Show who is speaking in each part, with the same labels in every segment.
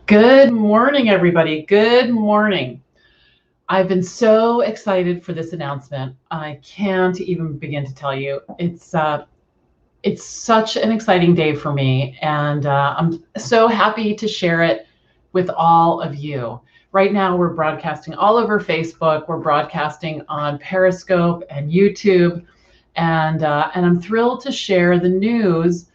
Speaker 1: Good morning, everybody. Good morning. I've been so excited for this announcement. I can't even begin to tell you. It's such an exciting day for me, and I'm so happy to share it with all of you. Right now, we're broadcasting all over Facebook. We're broadcasting on Periscope and YouTube, and I'm thrilled to share the news.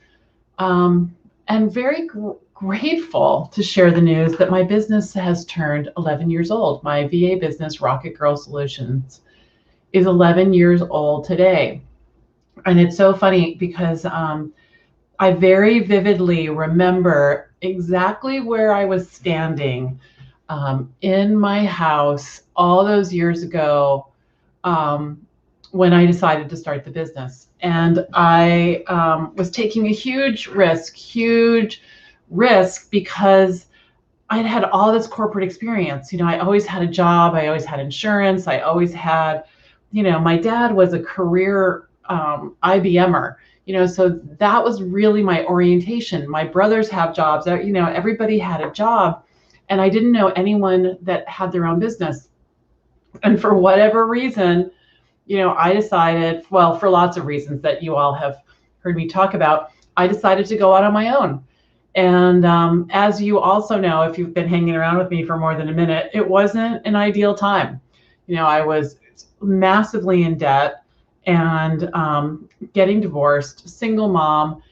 Speaker 1: And very grateful to share the news that my business has turned 11 years old. My VA business, Rocket Girl Solutions, is 11 years old today. And it's so funny because I very vividly remember exactly where I was standing in my house all those years ago when I decided to start the business. And I was taking a huge risk because I'd had all this corporate experience. I always had a job. I always had insurance. I always had, my dad was a career IBMer, so that was really my orientation. My brothers have jobs, everybody had a job, and I didn't know anyone that had their own business. And for whatever reason, I decided, well, for lots of reasons that you all have heard me talk about, I decided to go out on my own. And as you also know, if you've been hanging around with me for more than a minute, it wasn't an ideal time. I was massively in debt and getting divorced, single mom,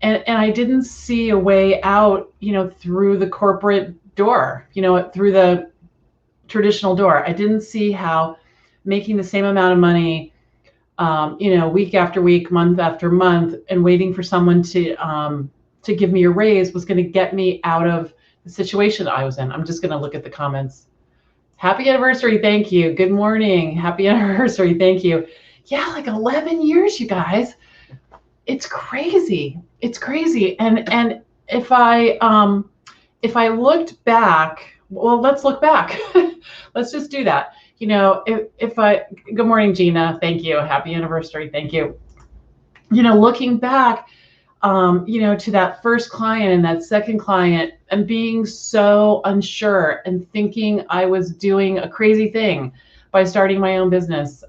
Speaker 1: and I didn't see a way out, through the corporate door, through the traditional door. I didn't see how making the same amount of money, week after week, month after month, and waiting for someone to give me a raise was going to get me out of the situation I was in. I'm just going to look at the comments. Happy anniversary. Thank you. Good morning. Happy anniversary. Thank you. Yeah, like 11 years, you guys. It's crazy. It's crazy. And if I looked back, well, let's look back. Let's just do that. Good morning, Gina. Thank you. Happy anniversary. Thank you. Looking back, to that first client and that second client, and being so unsure and thinking I was doing a crazy thing by starting my own business.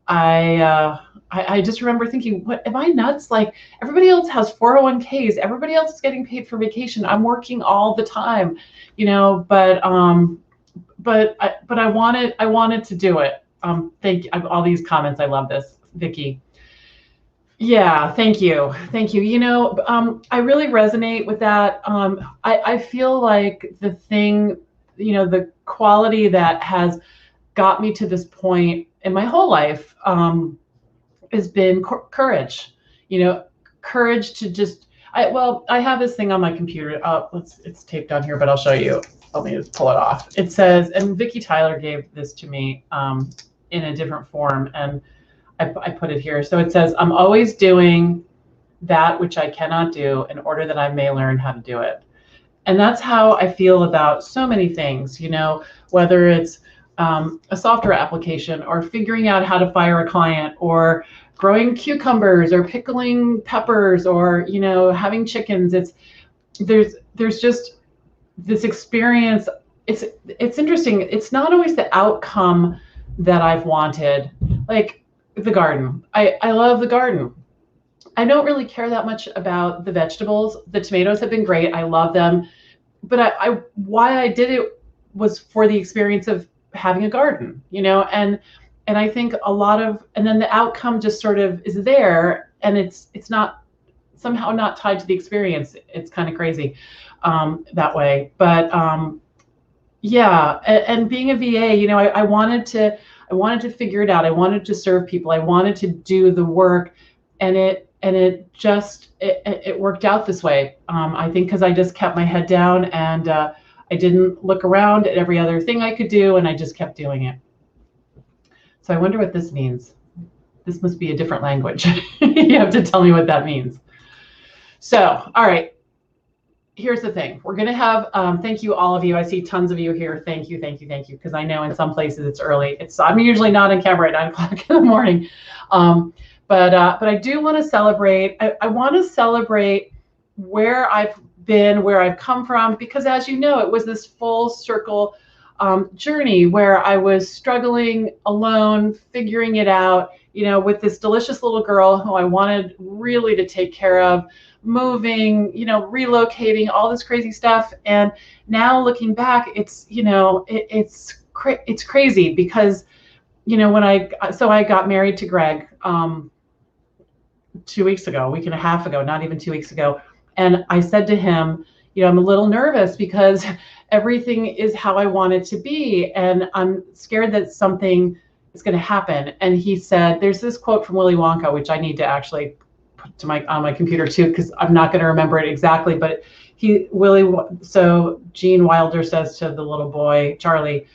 Speaker 1: I just remember thinking, what, am I nuts? Like, everybody else has 401ks, everybody else is getting paid for vacation. I'm working all the time, but I wanted to do it. Thank you. All these comments. I love this, Vicky. Yeah, thank you. Thank you. I really resonate with that. I feel like the thing, the quality that has got me to this point in my whole life has been courage. Courage to just, I have this thing on my computer. It's taped on here, but I'll show you. Let me just pull it off. It says, and Vicki Tyler gave this to me in a different form, and I put it here. So it says, I'm always doing that which I cannot do in order that I may learn how to do it. And that's how I feel about so many things, whether it's a software application, or figuring out how to fire a client, or growing cucumbers, or pickling peppers, or, having chickens. There's just this experience. It's interesting. It's not always the outcome that I've wanted. Like, the garden. I love the garden. I don't really care that much about the vegetables. The tomatoes have been great. I love them. But why I did it was for the experience of having a garden, and I think and then the outcome just sort of is there, and it's not somehow not tied to the experience. It's kind of crazy that way. But yeah, and being a VA, I wanted to figure it out. I wanted to serve people. I wanted to do the work, and it worked out this way. I think because I just kept my head down, and I didn't look around at every other thing I could do, and I just kept doing it. So I wonder what this means. This must be a different language. You have to tell me what that means. So, all right. Here's the thing. We're going to have, thank you, all of you. I see tons of you here. Thank you, thank you, thank you. Because I know in some places it's early. I'm usually not on camera at 9 o'clock in the morning. But I do want to celebrate. I want to celebrate where I've been where I've come from, because as you know, it was this full circle journey where I was struggling alone, figuring it out, with this delicious little girl who I wanted really to take care of, moving, relocating, all this crazy stuff. And now looking back, it's, it's crazy because, when I got married to Greg 2 weeks ago, a week and a half ago, not even 2 weeks ago. And I said to him, I'm a little nervous because everything is how I want it to be. And I'm scared that something is going to happen. And he said, there's this quote from Willy Wonka, which I need to actually put to on my computer too, because I'm not going to remember it exactly. But so Gene Wilder says to the little boy, Charlie,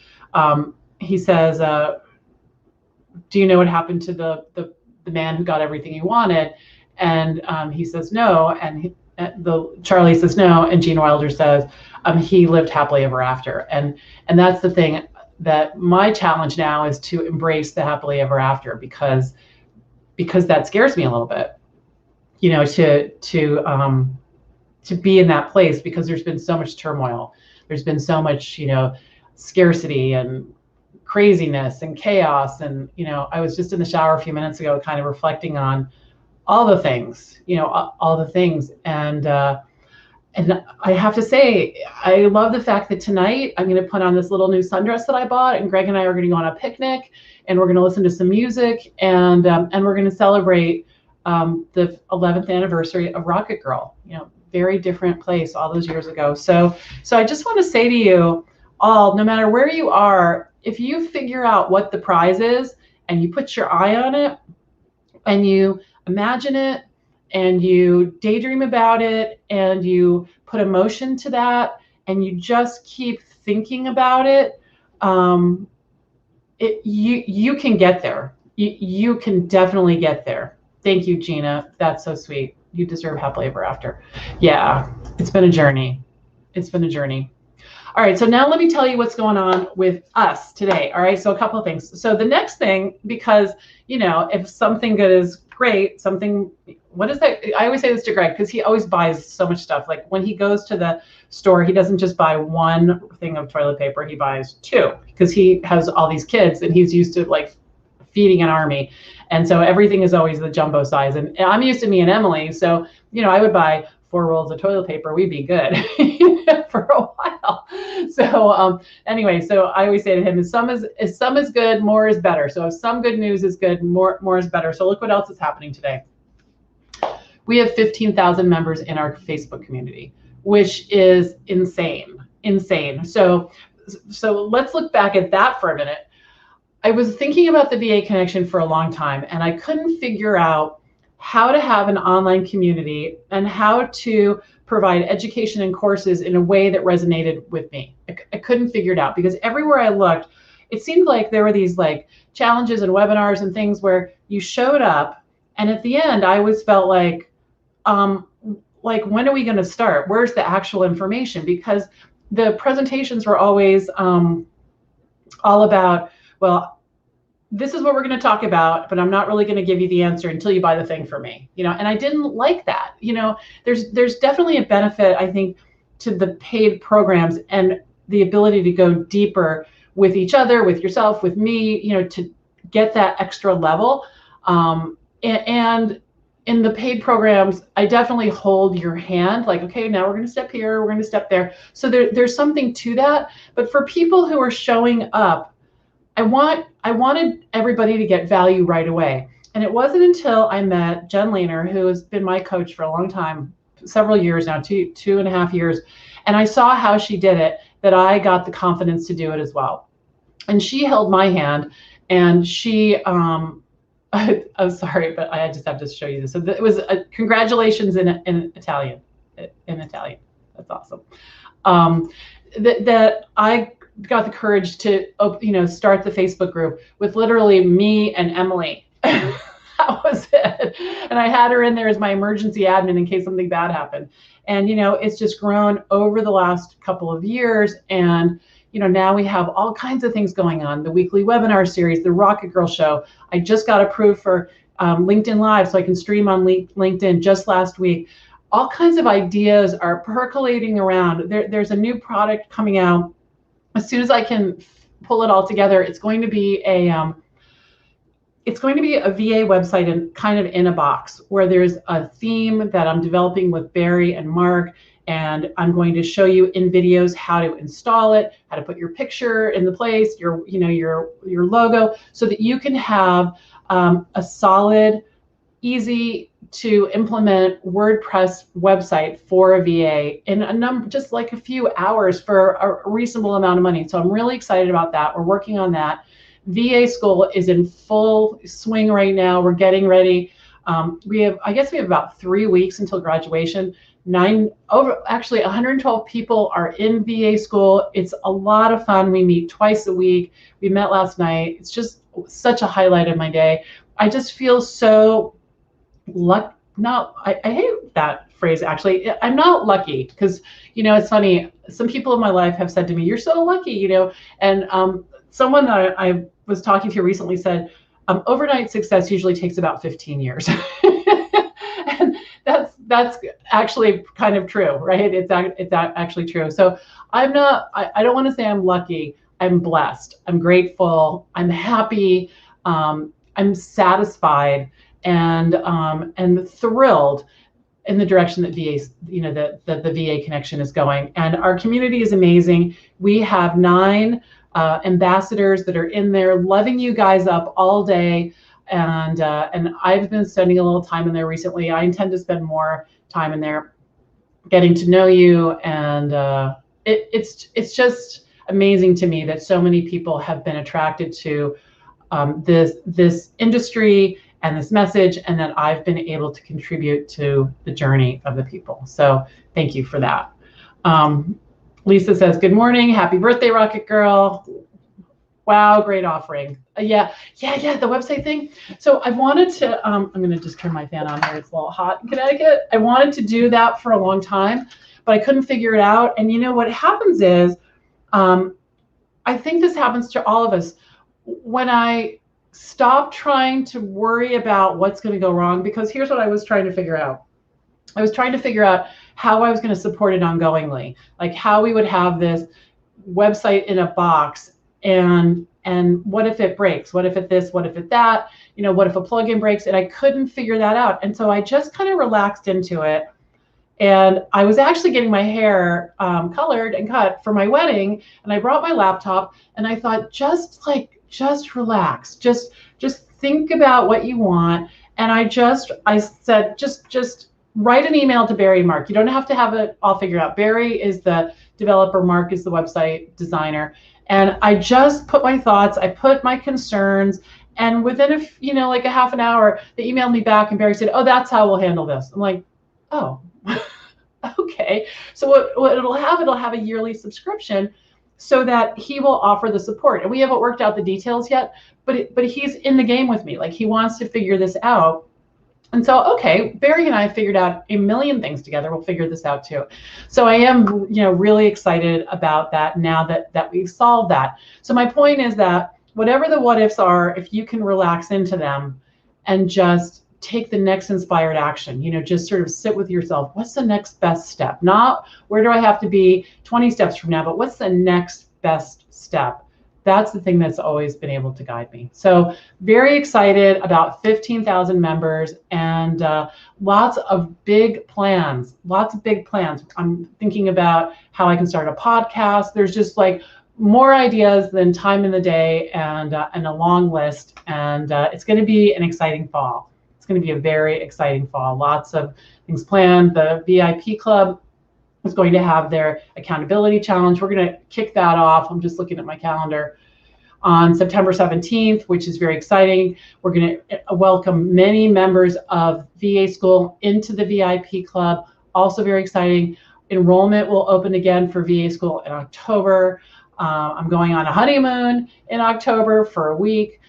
Speaker 1: he says, do you know what happened to the man who got everything he wanted? And he says, no. And Charlie says no, and Gene Wilder says he lived happily ever after. And that's the thing, that my challenge now is to embrace the happily ever after, because that scares me a little bit, to be in that place, because there's been so much turmoil, there's been so much scarcity and craziness and chaos. And I was just in the shower a few minutes ago kind of reflecting on all the things, all the things. And I have to say, I love the fact that tonight I'm going to put on this little new sundress that I bought, and Greg and I are going to go on a picnic, and we're going to listen to some music, and we're going to celebrate the 11th anniversary of Rocket Girl. Very different place all those years ago. So I just want to say to you all, no matter where you are, if you figure out what the prize is and you put your eye on it and you imagine it and you daydream about it and you put emotion to that and you just keep thinking about it, you can get there. You can definitely get there. Thank you, Gina. That's so sweet. You deserve happily ever after. Yeah, it's been a journey. It's been a journey. All right, so now let me tell you what's going on with us today. All right, so a couple of things. So the next thing, because, if something good is great, what is that? I always say this to Greg, because he always buys so much stuff. Like when he goes to the store, he doesn't just buy one thing of toilet paper, he buys two, because he has all these kids and he's used to like feeding an army. And so everything is always the jumbo size. And I'm used to me and Emily. So, I would buy 4 rolls of toilet paper, we'd be good for a while. So anyway, so I always say to him, if some is good, more is better. So if some good news is good, more is better. So look what else is happening today. We have 15,000 members in our Facebook community, which is insane. So let's look back at that for a minute. I was thinking about the VA Connection for a long time, and I couldn't figure out how to have an online community and how to provide education and courses in a way that resonated with me. I couldn't figure it out, because everywhere I looked, it seemed like there were these like challenges and webinars and things where you showed up, and at the end, I always felt like when are we going to start? Where's the actual information? Because the presentations were always all about, well, this is what we're going to talk about, but I'm not really going to give you the answer until you buy the thing for me, and I didn't like that. There's definitely a benefit, I think, to the paid programs and the ability to go deeper with each other, with yourself, with me, to get that extra level. And in the paid programs, I definitely hold your hand, like, okay, now we're going to step here, we're going to step there. So there's something to that. But for people who are showing up, I wanted everybody to get value right away. And it wasn't until I met Jen Lehner, who has been my coach for a long time, several years now, 2.5 years, and I saw how she did it, that I got the confidence to do it as well. And she held my hand, and she, I'm sorry, but I just have to show you this. So it was congratulations in Italian, That's awesome. That I got the courage to, start the Facebook group with literally me and Emily. That was it. And I had her in there as my emergency admin in case something bad happened. And, it's just grown over the last couple of years. And, now we have all kinds of things going on. The weekly webinar series, the Rocket Girl Show. I just got approved for LinkedIn Live so I can stream on LinkedIn just last week. all kinds of ideas are percolating around. There's a new product coming out. As soon as I can pull it all together, it's going to be a VA website and kind of in a box, where there's a theme that I'm developing with Barry and Mark, and I'm going to show you in videos how to install it, how to put your picture in the place, your logo, so that you can have a solid, easy to implement WordPress website for a VA in just like a few hours for a reasonable amount of money. So I'm really excited about that. We're working on that. VA school is in full swing right now. We're getting ready. I guess we have about 3 weeks until graduation. 112 people are in VA school. It's a lot of fun. We meet twice a week. We met last night. It's just such a highlight of my day. I just feel so I hate that phrase, actually. I'm not lucky, because, it's funny. Some people in my life have said to me, "You're so lucky," and someone that I was talking to recently said, overnight success usually takes about 15 years. And that's actually kind of true, right? It's actually true. So I don't want to say I'm lucky. I'm blessed. I'm grateful. I'm happy. I'm satisfied and thrilled in the direction that the VA connection is going. And our community is amazing. We have 9 ambassadors that are in there loving you guys up all day. And I've been spending a little time in there recently. I intend to spend more time in there getting to know you. And it's just amazing to me that so many people have been attracted to this industry and this message, and that I've been able to contribute to the journey of the people. So thank you for that. Lisa says, "Good morning. Happy birthday, Rocket Girl." Wow, great offering. Yeah, the website thing. So I wanted to, I'm going to just turn my fan on here. It's a little hot in Connecticut. I wanted to do that for a long time, but I couldn't figure it out. And what happens is, I think this happens to all of us. When I stop trying to worry about what's going to go wrong, because here's what I was trying to figure out. I was trying to figure out how I was going to support it ongoingly, like how we would have this website in a box, and what if it breaks? What if it this? What if it that? What if a plugin breaks? And I couldn't figure that out. And so I just kind of relaxed into it. And I was actually getting my hair colored and cut for my wedding, and I brought my laptop, and I thought, just relax, just think about what you want. And I said, just write an email to Barry and Mark. You don't have to have it all figured out. Barry is the developer, Mark is the website designer. And I just put my thoughts, I put my concerns, and within like a half an hour, they emailed me back, and Barry said, "Oh, that's how we'll handle this." I'm like, oh, okay. So what it'll have a yearly subscription, so that he will offer the support. And we haven't worked out the details yet, but he's in the game with me. Like, he wants to figure this out. And so, okay, Barry and I figured out a million things together. We'll figure this out too. So I am, really excited about that now that we've solved that. So my point is that whatever the what ifs are, if you can relax into them and just take the next inspired action, just sort of sit with yourself. What's the next best step? Not where do I have to be 20 steps from now, but what's the next best step? That's the thing that's always been able to guide me. So very excited about 15,000 members, and lots of big plans. I'm thinking about how I can start a podcast. There's just like more ideas than time in the day, and a long list. And it's going to be an exciting fall. It's going to be a very exciting fall. Lots of things planned. The VIP Club is going to have their accountability challenge. We're going to kick that off. I'm just looking at my calendar on September 17th, which is very exciting. We're going to welcome many members of VA School into the VIP Club. Also very exciting. Enrollment will open again for VA School in October. I'm going on a honeymoon in October for a week.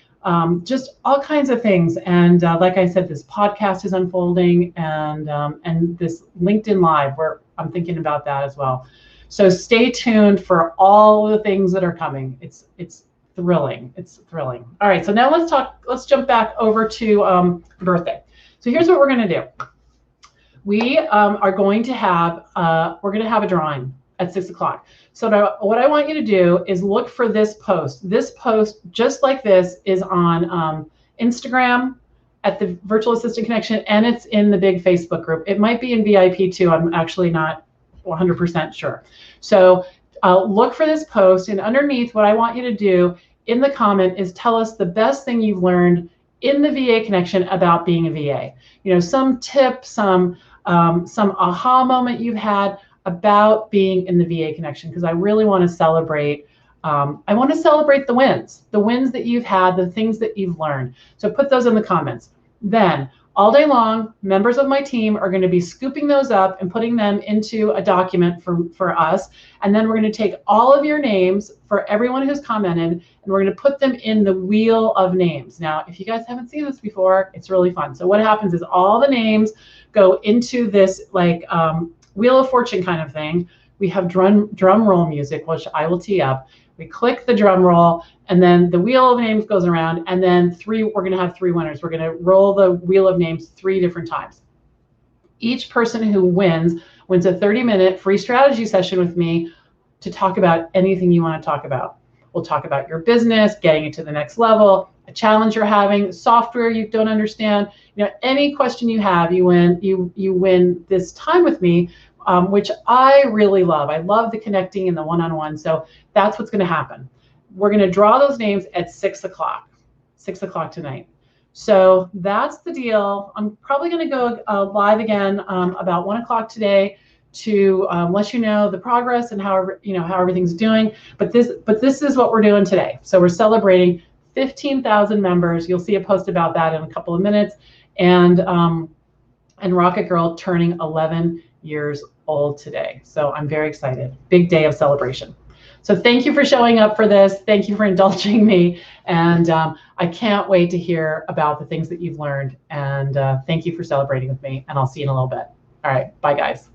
Speaker 1: Just all kinds of things. And like I said, this podcast is unfolding, and this LinkedIn Live, where I'm thinking about that as well. So stay tuned for all the things that are coming. It's thrilling. It's thrilling. All right, so now let's jump back over to the birthday. So here's what we're going to do. we are going to have a drawing at 6 o'clock. So what I want you to do is look for this post. This post, just like this, is on Instagram at the Virtual Assistant Connection, and it's in the big Facebook group. It might be in VIP too. I'm actually not 100% sure. So look for this post, and underneath, what I want you to do in the comment is tell us the best thing you've learned in the VA Connection about being a VA. You know, some tip, some aha moment you've had about being in the VA Connection, because I really want to celebrate. I want to celebrate the wins that you've had, the things that you've learned. So put those in the comments. Then all day long, members of my team are going to be scooping those up and putting them into a document for us. And then we're going to take all of your names for everyone who's commented, and we're going to put them in the wheel of names. Now, if you guys haven't seen this before, it's really fun. So what happens is all the names go into this like Wheel of Fortune kind of thing. We have drum roll music, which I will tee up. We click the drum roll, and then the wheel of names goes around, and then we're going to have 3 winners. We're going to roll the wheel of names 3 different times. Each person who wins a 30-minute free strategy session with me to talk about anything you want to talk about. We'll talk about your business, getting it to the next level, a challenge you're having, software you don't understand. You know, any question you have, you win this time with me, which I really love. I love the connecting and the one-on-one. So that's what's going to happen. We're going to draw those names at 6 o'clock, 6 o'clock tonight. So that's the deal. I'm probably going to go live again about 1 o'clock today to let you know the progress and how everything's doing. But this is what we're doing today. So we're celebrating 15,000 members. You'll see a post about that in a couple of minutes. And Rocket Girl turning 11 years old today. So I'm very excited. Big day of celebration. So thank you for showing up for this. Thank you for indulging me. And I can't wait to hear about the things that you've learned. And thank you for celebrating with me. And I'll see you in a little bit. All right. Bye, guys.